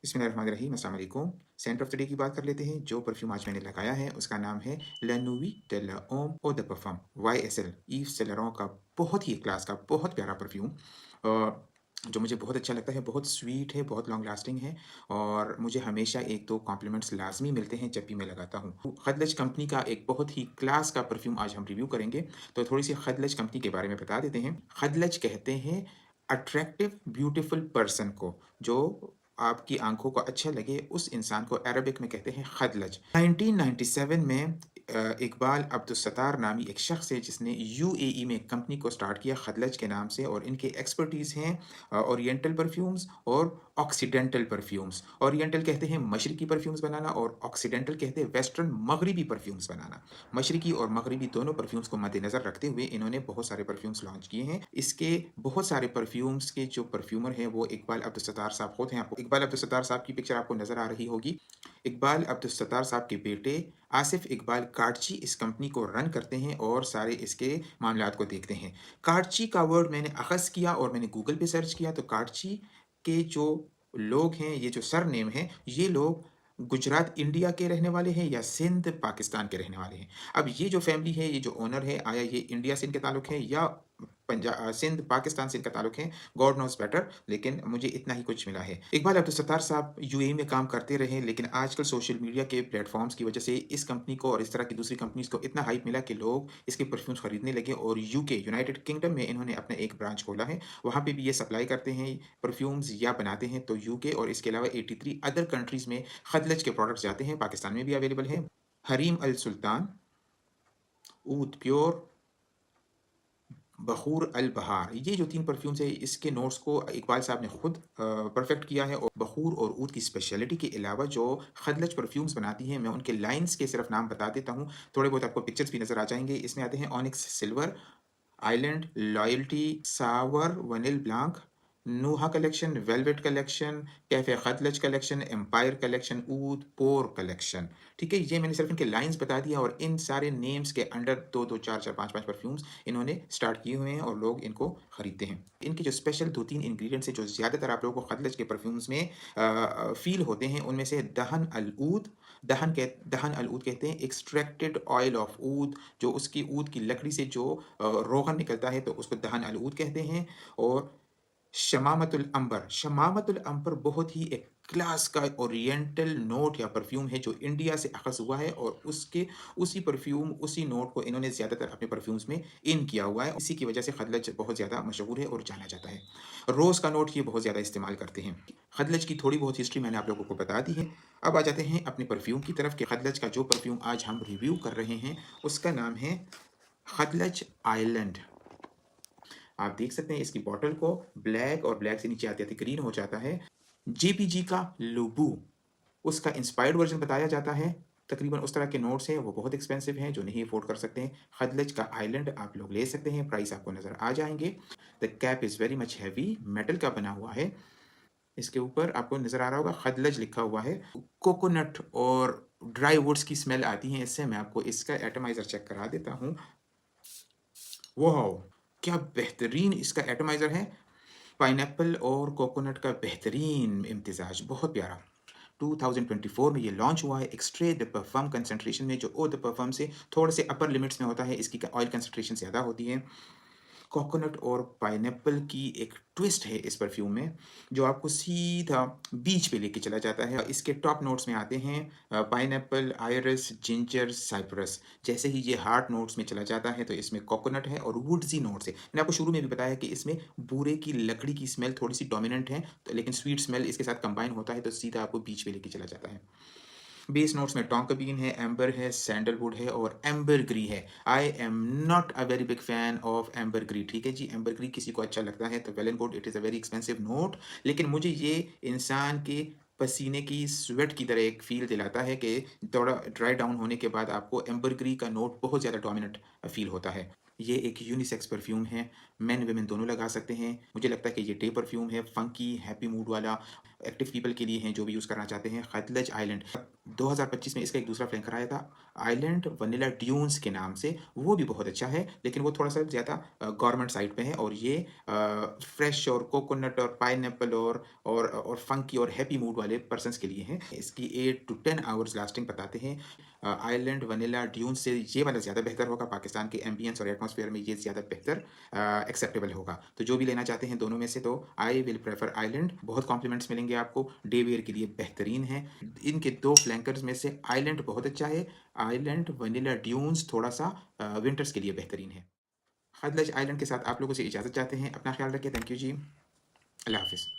बिस्मिल्लाहिर्रहमानिर्रहीम, अस्सलाम वालेकुम। सेंट ऑफ द डे की बात कर लेते हैं। जो परफ्यूम आज मैंने लगाया है उसका नाम है लैनुवी de la Homme Eau de Parfum YSL Yves Saint Laurent का बहुत ही क्लास का बहुत प्यारा परफ्यूम जो मुझे बहुत अच्छा लगता है। बहुत स्वीट है, बहुत लॉन्ग लास्टिंग है और मुझे हमेशा 1-2 कॉम्प्लीमेंट्स लाज़मी मिलते हैं जब भी मैं लगाता हूँ। खदलज कंपनी का एक बहुत ही क्लास का परफ्यूम आज हम रिव्यू करेंगे। तो थोड़ी-सी खदलज कंपनी के बारे में बता देते हैं। खदलज कहते हैं अट्रैक्टिव ब्यूटीफुल पर्सन को, जो आपकी आँखों को अच्छा लगे उस इंसान को अरबिक में कहते हैं खदलज। 1997 में इकबाल अब्दुल सत्तार नामी एक शख्स है जिसने यूएई में एक कंपनी को स्टार्ट किया खदलज के नाम से, और इनके एक्सपर्टीज़ हैं ओरिएंटल परफ्यूम्स और ऑक्सीडेंटल परफ्यूम्स। ओरिएंटल कहते हैं मशरकी परफ्यूम्स बनाना और ऑक्सीडेंटल कहते हैं वेस्टर्न मगरिबी परफ्यूम्स बनाना। मशरकी और मगरिबी दोनों परफ्यूम्स को मद्देनज़र रखते हुए इन्होंने बहुत सारे परफ्यूम्स लॉन्च किए हैं। इसके बहुत सारे परफ्यूम्स के जो परफ्यूमर हैं वो इकबाल अब्दुल सत्तार साहब खुद हैं। आपको इकबाल अब्दुल सत्तार साहब की पिक्चर आपको नज़र आ रही होगी। इकबाल अब्दुल सत्तार साहब के बेटे आसिफ इकबाल काटची इस कंपनी को रन करते हैं और सारे इसके मामलात को देखते हैं। काटची का वर्ड मैंने अख़ज़ किया और मैंने गूगल पे सर्च किया तो काटची के जो लोग हैं, ये जो सरनेम है, ये लोग गुजरात इंडिया के रहने वाले हैं या सिंध पाकिस्तान के रहने वाले हैं। अब ये जो फैमिली है, ये जो ओनर है, आया ये इंडिया से इनके ताल्लुक है या सिंध पाकिस्तान से इनका ताल्लुक है, गॉड नोज बेटर, लेकिन मुझे इतना ही कुछ मिला है। इकबाल अब्दुल सत्तार साहब यूएई में काम करते रहे, लेकिन आजकल सोशल मीडिया के प्लेटफॉर्म्स की वजह से इस कंपनी को और इस तरह की दूसरी कंपनीज को इतना हाइप मिला कि लोग इसके परफ्यूम्स खरीदने लगे और यूके यूनाइटेड किंगडम में इन्होंने अपना एक ब्रांच खोला है। वहाँ पे भी ये सप्लाई करते हैं परफ्यूम्स या बनाते हैं। तो यूके और इसके अलावा 83 अदर कंट्रीज में खदलज के प्रोडक्ट्स जाते हैं। पाकिस्तान में भी अवेलेबल है। हरीम अल सुल्तान, ऊद प्योर, बखूर अल बहार, ये जो 3 परफ्यूम्स है इसके नोट्स को इकबाल साहब ने खुद परफेक्ट किया है। और बखूर और ऊद की स्पेशलिटी के अलावा जो खदलज परफ्यूम्स बनाती हैं, मैं उनके लाइन्स के सिर्फ नाम बता देता हूँ। थोड़े बहुत आपको पिक्चर्स भी नज़र आ जाएंगे। इसमें आते हैं ऑनिक्स सिल्वर, आइलैंड, लॉयल्टी, सावर, वनिल ब्लांक, नूहा कलेक्शन, वेलवेट कलेक्शन, कैफे खतलज कलेक्शन, एम्पायर कलेक्शन, ऊद पोर कलेक्शन। ठीक है, ये मैंने सिर्फ इनके लाइंस बता दिया और इन सारे नेम्स के अंडर 2-2, 4-4, 5-5 परफ्यूम्स इन्होंने स्टार्ट किए हुए हैं और लोग इनको खरीदते हैं। इनके जो स्पेशल 2-3 इंग्रेडिएंट्स हैं जो ज़्यादातर आप लोगों को खतलज के परफ्यूम्स में फील होते हैं, उनमें से दहन अल ऊद, दहन अल ऊद कहते हैं एक्सट्रैक्टेड ऑयल ऑफ ऊद, जो उसकी ऊद की लकड़ी से जो रोगन निकलता है तो उसको दहन अल ऊद कहते हैं। और शमामतुल अंबर, शमामतुल अंबर बहुत ही एक क्लास का ओरिएंटल नोट या परफ्यूम है जो इंडिया से अखज़ हुआ है और उसके उसी परफ्यूम उसी नोट को इन्होंने ज़्यादातर अपने परफ्यूम्स में इन किया हुआ है। इसी की वजह से खदलज बहुत ज़्यादा मशहूर है और जाना जाता है। रोज़ का नोट ये बहुत ज़्यादा इस्तेमाल करते हैं। खदलज की थोड़ी बहुत हिस्ट्री मैंने आप लोगों को बता दी है। अब आ जाते हैं अपने परफ्यूम की तरफ कि खदलज का जो परफ्यूम आज हम रिव्यू कर रहे हैं उसका नाम है खदलज आइलैंड। आप देख सकते हैं इसकी बॉटल को, ब्लैक और ब्लैक से नीचे आते आते ग्रीन हो जाता है। जेपीजी का लुबू, उसका इंस्पायर्ड वर्जन बताया जाता है। तकरीबन उस तरह के नोट्स हैं, वो बहुत एक्सपेंसिव हैं, जो नहीं अफोर्ड कर सकते हैं। खदलज का आइलैंड आप लोग ले सकते हैं, प्राइस आपको नज़र आ जाएंगे। The cap is very much heavy, metal का बना हुआ है। इसके ऊपर आपको नज़र आ रहा होगा खदलज लिखा हुआ है। कोकोनट और ड्राई वुड्स की स्मेल आती है इससे। मैं आपको इसका एटमाइज़र चेक करा देता हूँ। वाह, क्या बेहतरीन इसका एटमाइज़र है। पाइनएप्पल और कोकोनट का बेहतरीन इम्तिजाज, बहुत प्यारा। 2024 में ये लॉन्च हुआ है। एक्सट्रे द परफ्यूम कंसंट्रेशन में, जो ओ द परफ्यूम से थोड़े से अपर लिमिट्स में होता है, इसकी ऑयल कंसंट्रेशन ज़्यादा होती है। कोकोनट और पाइनएप्पल की एक ट्विस्ट है इस परफ्यूम में जो आपको सीधा बीच पे लेके चला जाता है। इसके टॉप नोट्स में आते हैं पाइनएप्पल, आयरस, जिंजर, साइप्रस। जैसे ही ये हार्ट नोट्स में चला जाता है तो इसमें कोकोनट है और वुड्सी नोट्स है। मैंने आपको शुरू में भी बताया कि इसमें बूरे की लकड़ी की स्मेल थोड़ी सी डोमिनेंट है, तो लेकिन स्वीट स्मेल इसके साथ कंबाइन होता है तो सीधा आपको बीच पे लेके चला जाता है। बेस नोट्स में टोंका बीन है, एम्बर है, सैंडलवुड है और एम्बर ग्री है। I am not a very big fan of ambergris. ठीक है जी, एम्बर ग्री किसी को अच्छा लगता है तो well and good, it is a very expensive note, लेकिन मुझे ये इंसान के पसीने की स्वेट की तरह एक फील दिलाता है कि थोड़ा ड्राई डाउन होने के बाद आपको एम्बर ग्री का नोट बहुत ज़्यादा डोमिनेंट फील होता है। ये एक यूनिसेक्स परफ्यूम है। मेन वुमेन दोनों लगा सकते हैं। मुझे लगता है कि ये डे परफ्यूम है, फंकी, हैप्पी मूड वाला, एक्टिव पीपल के लिए हैं जो भी यूज़ करना चाहते हैं। खतलज आइलैंड 2025 में इसका एक दूसरा फ्लेवर आया था, आइलैंड वनीला ड्यून्स के नाम से, वो भी बहुत अच्छा है, लेकिन वो थोड़ा-सा ज़्यादा गवर्नमेंट साइड पे है और ये फ्रेश और कोकोनट और पाइनएप्पल और फंकी और हैप्पी मूड वाले पर्सन्स के लिए हैं। इसकी 8 टू 10 आवर्स लास्टिंग बताते हैं। आइलैंड वनीला ड्यून्स से ये वाला ज़्यादा बेहतर होगा, पाकिस्तान के एम्बियंस और एटमॉस्फेयर में ये ज़्यादा बेहतर एक्सेप्टेबल होगा। तो जो भी लेना चाहते हैं दोनों में से तो आई विल प्रेफर आइलैंड। बहुत कॉम्प्लीमेंट्स मिलेंगे आपको, डे वेयर के लिए बेहतरीन है। इनके 2 फ्लैंकर्स में से आइलैंड बहुत अच्छा है, आइलैंड वनीला ड्यून्स थोड़ा-सा विंटर्स के लिए बेहतरीन है। खतलज आइलैंड के साथ आप लोगों से इजाज़त चाहते हैं। अपना ख्याल रखिए। थैंक यू जी। अल्लाह हाफ़िज़।